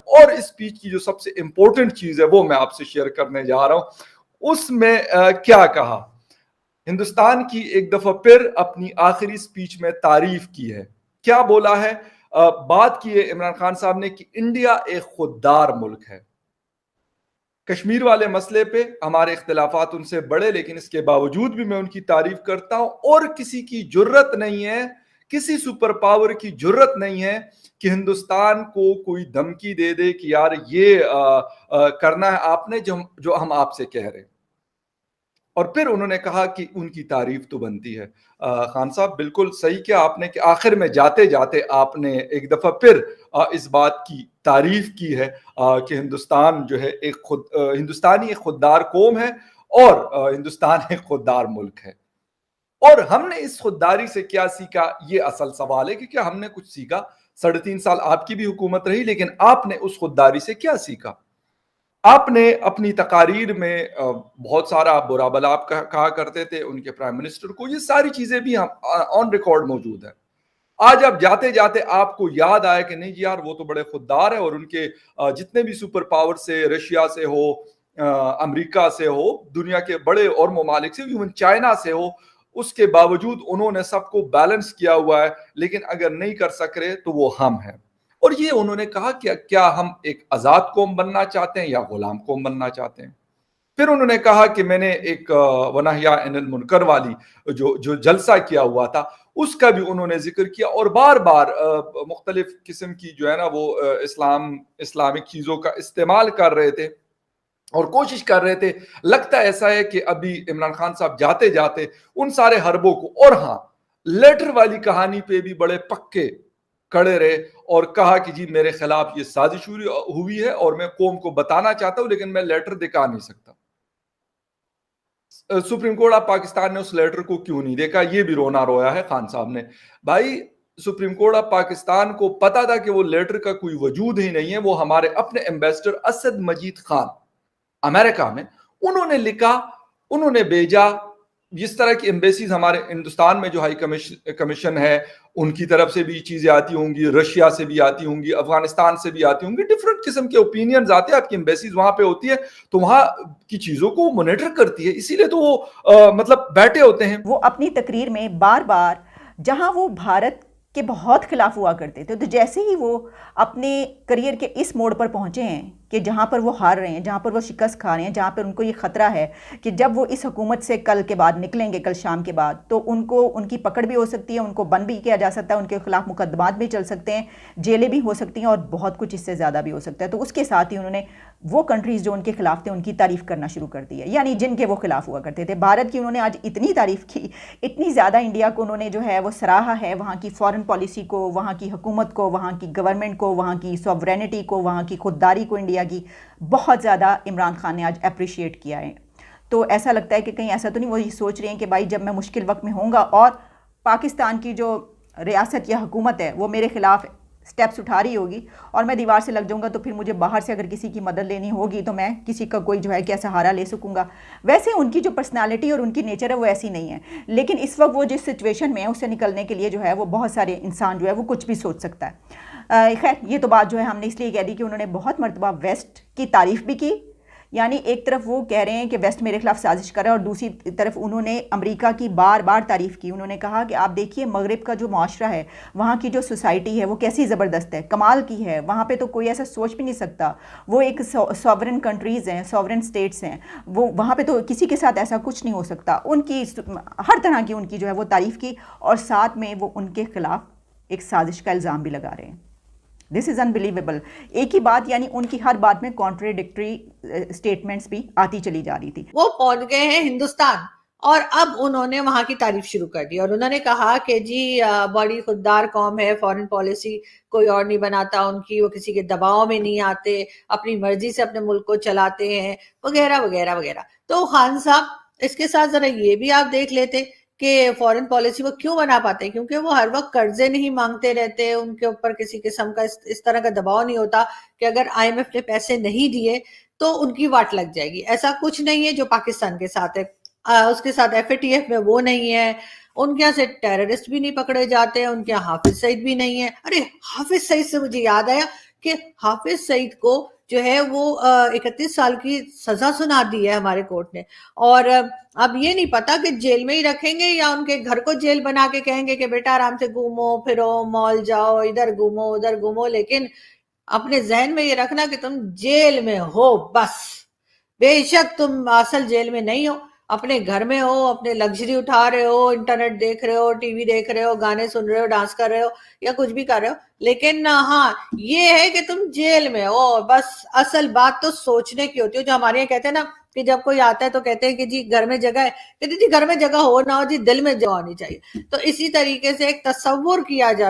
और इस स्पीच की जो सबसे इंपॉर्टेंट चीज है वो मैं आपसे शेयर करने जा रहा हूं। उसमें क्या कहा, हिंदुस्तान की एक दफा फिर अपनी आखिरी स्पीच में तारीफ की है। क्या बोला है, बात की है इमरान खान साहब ने कि इंडिया एक खुददार मुल्क है। कश्मीर वाले मसले पे हमारे इख्तिलाफात उनसे बड़े, लेकिन इसके बावजूद भी मैं उनकी तारीफ करता हूं। और किसी की जुर्रत नहीं है, किसी सुपर पावर की जुर्रत नहीं है कि हिंदुस्तान को कोई धमकी दे दे कि यार ये करना है आपने जो हम आपसे कह रहे हैं। और फिर उन्होंने कहा कि उनकी तारीफ तो बनती है। खान साहब बिल्कुल सही किया आपने कि आखिर में जाते जाते आपने एक दफा फिर इस बात की तारीफ की है कि हिंदुस्तान जो है हिंदुस्तानी एक खुददार कौम है और हिंदुस्तान एक खुददार मुल्क है। और हमने इस खुददारी से क्या सीखा, ये असल सवाल है कि क्या हमने कुछ सीखा। 3.5 साल आपकी भी हुकूमत रही, लेकिन आपने उस खुददारी से क्या सीखा। आपने अपनी तकारीर में बहुत सारा बुरा भला आप कहा करते थे उनके प्राइम मिनिस्टर को, ये सारी चीजें भी हम ऑन रिकॉर्ड मौजूद है। आज अब जाते जाते आपको याद आया कि नहीं जी यार वो तो बड़े खुददार है और उनके जितने भी सुपर पावर से, रशिया से हो, अमेरिका से हो, दुनिया के बड़े और ममालिक से, इवन चाइना से हो, उसके बावजूद उन्होंने सबको बैलेंस किया हुआ है। लेकिन अगर नहीं कर सक रहे तो वो हम हैं। और ये उन्होंने कहा कि क्या हम एक आजाद कौम बनना चाहते हैं या गुलाम कौम बनना चाहते हैं। फिर उन्होंने कहा कि मैंने एक वनहया अनिल मुनकर वाली जो जो जलसा किया हुआ था उसका भी उन्होंने जिक्र किया। और बार बार मुख्तलिफ किस्म की जो है ना वो इस्लामिक चीजों का इस्तेमाल कर रहे थे और कोशिश कर रहे थे। लगता ऐसा है कि अभी इमरान खान साहब जाते जाते उन सारे हरबों को, और हाँ लेटर वाली कहानी पे भी बड़े पक्के खड़े रहे और कहा कि जी मेरे खिलाफ ये साजिश हुई है और मैं कौम को बताना चाहता हूं, लेकिन मैं लेटर दिखा नहीं सकता। सुप्रीम कोर्ट ऑफ पाकिस्तान ने उस लेटर को क्यों नहीं देखा, ये भी रोना रोया है खान साहब ने। भाई सुप्रीम कोर्ट ऑफ पाकिस्तान को पता था कि वो लेटर का कोई वजूद ही नहीं है। वो हमारे अपने एम्बेसडर असद मजीद खान अमेरिका में, उन्होंने लिखा, उन्होंने भेजा। जिस तरह की एम्बेसीज हमारे हिंदुस्तान में जो हाई कमीशन है उनकी तरफ से भी चीजें आती होंगी, रशिया से भी आती होंगी, अफगानिस्तान से भी आती होंगी, डिफरेंट किस्म के ओपिनियंस आते हैं। आपकी एम्बेसीज वहां पे होती है तो वहां की चीजों को मॉनिटर करती है, इसीलिए तो वो मतलब बैठे होते हैं। वो अपनी तकरीर में बार बार जहां वो भारत के बहुत खिलाफ हुआ करते थे, तो जैसे ही वो अपने करियर के इस मोड़ पर पहुंचे हैं कि जहाँ पर वो हार रहे हैं, जहाँ पर वो शिकस्त खा रहे हैं, जहाँ पर उनको ये ख़तरा है कि जब वो इस हुकूमत से कल के बाद निकलेंगे, कल शाम के बाद, तो उनको उनकी पकड़ भी हो सकती है, उनको बंद भी किया जा सकता है, उनके खिलाफ मुकदमात भी चल सकते हैं, जेलें भी हो सकती हैं और बहुत कुछ इससे ज़्यादा भी हो सकता है। तो उसके साथ ही उन्होंने वो कंट्रीज़ जो उनके खिलाफ थे उनकी तारीफ़ करना शुरू कर दी है, यानी जिनके वो खिलाफ हुआ करते थे। भारत की उन्होंने आज इतनी तारीफ़ की, इतनी ज़्यादा इंडिया को उन्होंने जो है वो सराहा है, वहाँ की फ़ॉरेन पॉलिसी को, वहाँ की हुकूमत को, वहाँ की गवर्नमेंट को, वहाँ की सॉवरेनिटी को, वहाँ की खुददारी को, इंडिया की बहुत ज़्यादा इमरान खान ने आज अप्रिशिएट किया है। तो ऐसा लगता है कि कहीं ऐसा तो नहीं वो ये सोच रहे हैं कि भाई जब मैं मुश्किल वक्त में होऊंगा और पाकिस्तान की जो रियासत या हुकूमत है वो मेरे खिलाफ स्टेप्स उठा रही होगी और मैं दीवार से लग जाऊंगा, तो फिर मुझे बाहर से अगर किसी की मदद लेनी होगी तो मैं किसी का कोई जो है क्या सहारा ले सकूंगा। वैसे उनकी जो पर्सनालिटी और उनकी नेचर है वो ऐसी नहीं है, लेकिन इस वक्त वो जिस सिचुएशन में है उससे निकलने के लिए जो है वो बहुत सारे इंसान जो है वो कुछ भी सोच सकता है। खैर ये तो बात जो है हमने इसलिए कह दी कि उन्होंने बहुत मरतबा वेस्ट की तारीफ़ भी की, यानी एक तरफ वो कह रहे हैं कि वेस्ट मेरे खिलाफ साजिश कर रहा है और दूसरी तरफ उन्होंने अमेरिका की बार बार तारीफ़ की। उन्होंने कहा कि आप देखिए मगरिब का जो माशरा है, वहाँ की जो सोसाइटी है वो कैसी ज़बरदस्त है, कमाल की है, वहाँ पे तो कोई ऐसा सोच भी नहीं सकता। वो एक सॉवरेन कंट्रीज़ हैं, सॉवरेन स्टेट्स हैं, वो वहाँ पे तो किसी के साथ ऐसा कुछ नहीं हो सकता। उनकी हर तरह की उनकी जो है वो तारीफ़ की और साथ में वो उनके खिलाफ एक साजिश का इल्ज़ाम भी लगा रहे हैं। This is unbelievable. एक ही बात, यानी उनकी हर बात में कॉन्ट्रेडिक्टरी स्टेटमेंट्स भी आती चली जा रही थी। वो पहुंच गए हैं हिंदुस्तान और अब उन्होंने वहां की तारीफ शुरू कर दी और उन्होंने कहा कि जी बड़ी खुददार कौम है, फॉरेन पॉलिसी कोई और नहीं बनाता उनकी, वो किसी के दबाव में नहीं आते, अपनी मर्जी से अपने मुल्क को चलाते हैं, वगैरह वगैरह वगैरह। तो खान साहब इसके साथ जरा ये भी आप देख लेते कि फॉरेन पॉलिसी वो क्यों बना पाते हैं, क्योंकि वो हर वक्त कर्जे नहीं मांगते रहते, उनके ऊपर किसी किस्म का इस तरह का दबाव नहीं होता कि अगर IMF ने पैसे नहीं दिए तो उनकी वाट लग जाएगी। ऐसा कुछ नहीं है जो पाकिस्तान के साथ है। उसके साथ FATF में वो नहीं है, उनके यहाँ से टेररिस्ट भी नहीं पकड़े जाते हैं, उनके यहाँ हाफिज सईद भी नहीं है। अरे हाफिज सईद से मुझे याद आया कि हाफिज सईद को जो है वो 31 साल की सजा सुना दी है हमारे कोर्ट ने, और अब ये नहीं पता कि जेल में ही रखेंगे या उनके घर को जेल बना के कहेंगे कि बेटा आराम से घूमो फिरो, मॉल जाओ, इधर घूमो उधर घूमो, लेकिन अपने जहन में ये रखना कि तुम जेल में हो बस। बेशक तुम असल जेल में नहीं हो, अपने घर में हो, अपने लग्जरी उठा रहे हो, इंटरनेट देख रहे हो, टीवी देख रहे हो, गाने सुन रहे हो, डांस कर रहे हो या कुछ भी कर रहे हो, लेकिन हाँ ये है कि तुम जेल में हो बस। असल बात तो सोचने की होती है। जो हमारे यहाँ कहते हैं ना कि जब कोई आता है तो कहते हैं कि जी घर में जगह है, कहते जी घर में जगह हो ना हो जी, दिल में जगह होनी चाहिए। तो इसी तरीके से एक तस्वुर किया जा